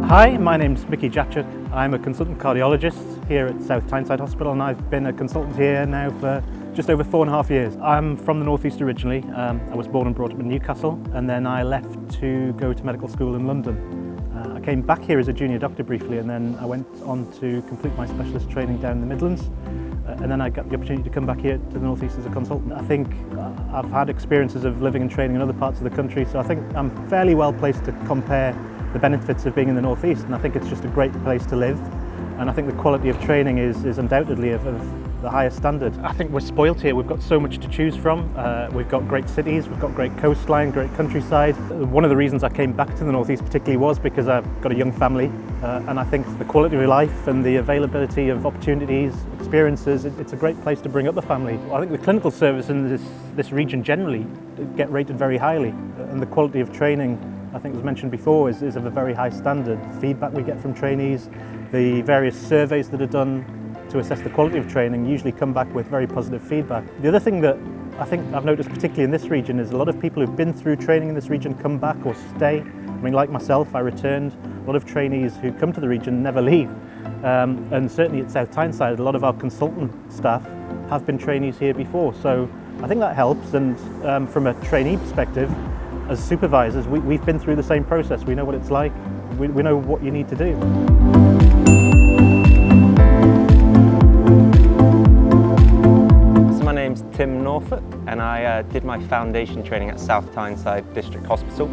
Hi, my name's Mickey Jacchuk. I'm a consultant cardiologist here at South Tyneside Hospital, and I've been a consultant here now for just over 4.5 years. I'm from the North East originally. I was born and brought up in Newcastle, and then I left to go to medical school in London. I came back here as a junior doctor briefly, and then I went on to complete my specialist training down in the Midlands. And then I got the opportunity to come back here to the North East as a consultant. I think I've had experiences of living and training in other parts of the country, so I think I'm fairly well placed to compare the benefits of being in the North East, and I think it's just a great place to live. And I think the quality of training is undoubtedly of the highest standard. I think we're spoilt here. We've got so much to choose from. We've got great cities, we've got great coastline, great countryside. One of the reasons I came back to the North East particularly was because I've got a young family, and I think the quality of life and the availability of opportunities, experiences, it's a great place to bring up the family. I think the clinical service in this region generally get rated very highly, and the quality of training, I think was mentioned before, is of a very high standard. The feedback we get from trainees, the various surveys that are done to assess the quality of training usually come back with very positive feedback. The other thing that I think I've noticed particularly in this region is a lot of people who've been through training in this region come back or stay. I mean, like myself, I returned. A lot of trainees who come to the region never leave. And certainly at South Tyneside, a lot of our consultant staff have been trainees here before. So I think that helps, and from a trainee perspective, as supervisors, we've been through the same process. We know what it's like. We know what you need to do. So my name's Tim Norfolk, and I did my foundation training at South Tyneside District Hospital,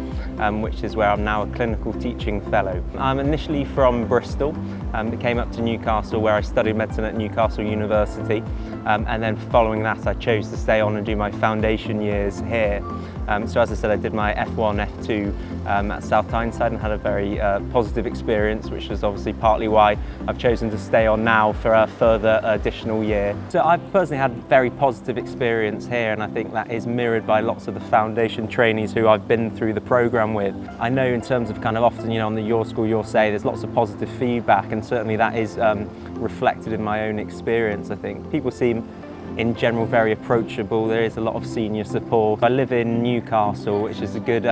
which is where I'm now a clinical teaching fellow. I'm initially from Bristol, but came up to Newcastle where I studied medicine at Newcastle University, and then following that I chose to stay on and do my foundation years here. So as I said, I did my F1, F2 at South Tyneside and had a very positive experience, which is obviously partly why I've chosen to stay on now for a further additional year. So I've personally had a very positive experience here, and I think that is mirrored by lots of the foundation trainees who I've been through the programme with. I know in terms of kind of often, you know, on the Your School, Your Say, there's lots of positive feedback, and certainly that is reflected in my own experience. I think people seem in general very approachable. There is a lot of senior support. I live in Newcastle, which is a good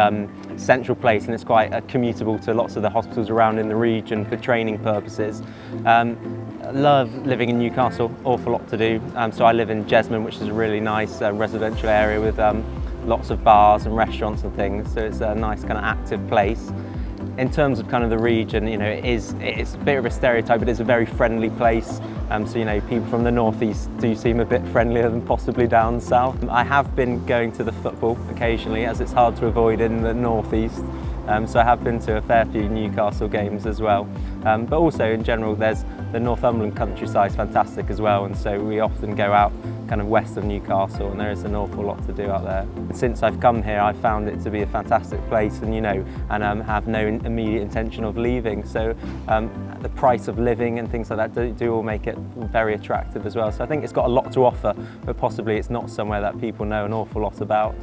central place, and it's quite commutable to lots of the hospitals around in the region for training purposes. I love living in Newcastle, awful lot to do. So I live in Jesmond, which is a really nice residential area with lots of bars and restaurants and things, so it's a nice kind of active place. In terms of kind of the region, you know, it's a bit of a stereotype, but it's a very friendly place. So, you know, people from the North East do seem a bit friendlier than possibly down south. I have been going to the football occasionally, as it's hard to avoid in the North East. So I have been to a fair few Newcastle games as well. But also in general, there's the Northumberland countryside is fantastic as well, and so we often go out kind of west of Newcastle, and there is an awful lot to do out there. And since I've come here, I've found it to be a fantastic place, and you know, and have no immediate intention of leaving. So the price of living and things like that do all make it very attractive as well. So I think it's got a lot to offer, but possibly it's not somewhere that people know an awful lot about.